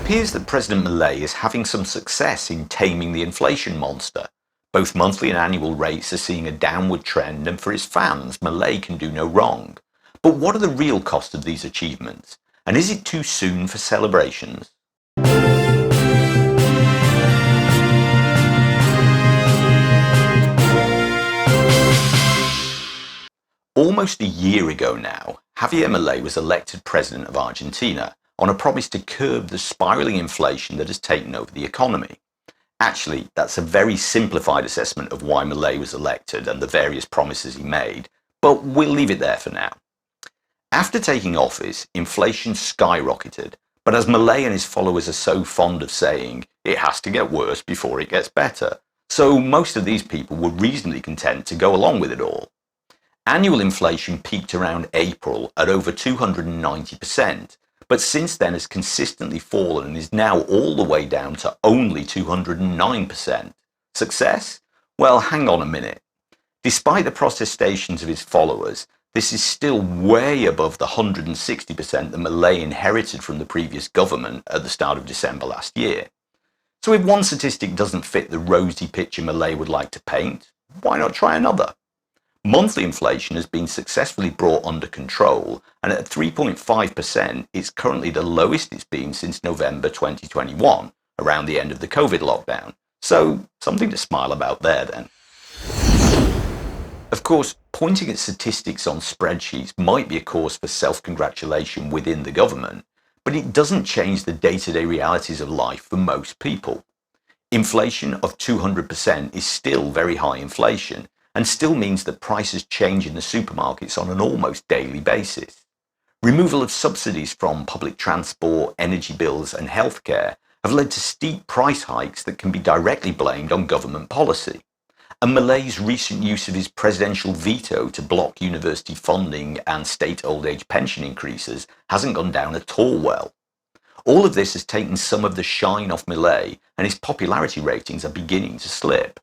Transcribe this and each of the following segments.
appears that President Milei is having some success in taming the inflation monster. Both monthly and annual rates are seeing a downward trend, and for his fans, Milei can do no wrong. But what are the real costs of these achievements? And is it too soon for celebrations? Almost a year ago now, Javier Milei was elected president of Argentina on a promise to curb the spiraling inflation that has taken over the economy. Actually, that's a very simplified assessment of why Milei was elected and the various promises he made, but we'll leave it there for now. After taking office, inflation skyrocketed, but as Milei and his followers are so fond of saying, it has to get worse before it gets better. So most of these people were reasonably content to go along with it all. Annual inflation peaked around April at over 290%, but since then has consistently fallen and is now all the way down to only 209%. Success? Well, hang on a minute. Despite the protestations of his followers, this is still way above the 160% that Milei inherited from the previous government at the start of December last year. So if one statistic doesn't fit the rosy picture Milei would like to paint, why not try another? Monthly inflation has been successfully brought under control, and at 3.5%, it's currently the lowest it's been since November 2021, around the end of the COVID lockdown. So, something to smile about there then. Of course, pointing at statistics on spreadsheets might be a cause for self-congratulation within the government, but it doesn't change the day-to-day realities of life for most people. Inflation of 200% is still very high inflation, and still means that prices change in the supermarkets on an almost daily basis. Removal of subsidies from public transport, energy bills and healthcare have led to steep price hikes that can be directly blamed on government policy. And Milei's recent use of his presidential veto to block university funding and state old age pension increases hasn't gone down at all well. All of this has taken some of the shine off Milei, and his popularity ratings are beginning to slip.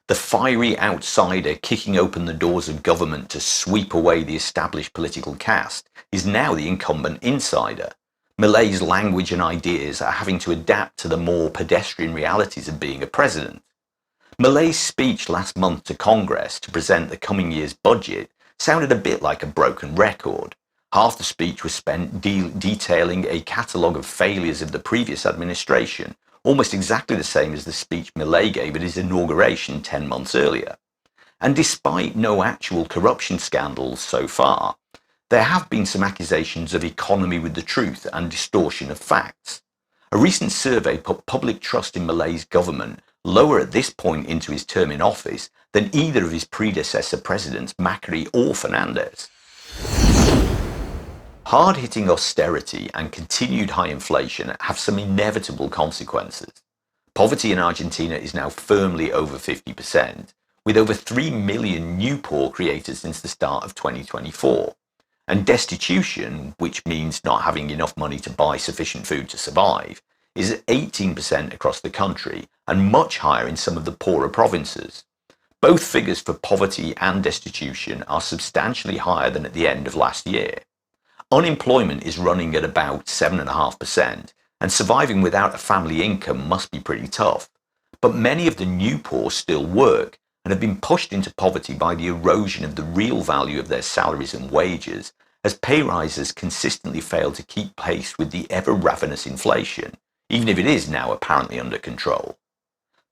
The fiery outsider kicking open the doors of government to sweep away the established political caste is now the incumbent insider. Milei's language and ideas are having to adapt to the more pedestrian realities of being a president. Milei's speech last month to Congress to present the coming year's budget sounded a bit like a broken record. Half the speech was spent detailing a catalogue of failures of the previous administration, almost exactly the same as the speech Milei gave at his inauguration 10 months earlier. And despite no actual corruption scandals so far, there have been some accusations of economy with the truth and distortion of facts. A recent survey put public trust in Milei's government lower at this point into his term in office than either of his predecessor presidents, Macri or Fernandez. Hard-hitting austerity and continued high inflation have some inevitable consequences. Poverty in Argentina is now firmly over 50%, with over 3 million new poor created since the start of 2024. And destitution, which means not having enough money to buy sufficient food to survive, is at 18% across the country and much higher in some of the poorer provinces. Both figures for poverty and destitution are substantially higher than at the end of last year. Unemployment is running at about 7.5%, and surviving without a family income must be pretty tough. But many of the new poor still work and have been pushed into poverty by the erosion of the real value of their salaries and wages, as pay rises consistently fail to keep pace with the ever-ravenous inflation, even if it is now apparently under control.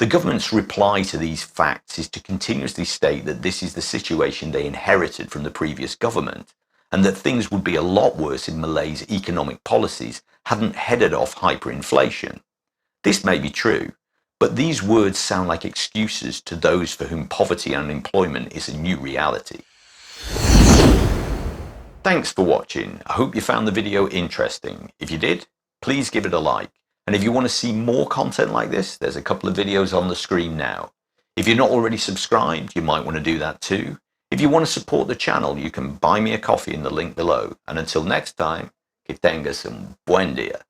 The government's reply to these facts is to continuously state that this is the situation they inherited from the previous government, and that things would be a lot worse if Milei's economic policies hadn't headed off hyperinflation. This may be true, but these words sound like excuses to those for whom poverty and unemployment is a new reality. Thanks for watching. I hope you found the video interesting. If you did, please give it a like. And if you want to see more content like this, there's a couple of videos on the screen now. If you're not already subscribed, you might want to do that too. If you want to support the channel, you can buy me a coffee in the link below. And until next time, que tengas un buen día.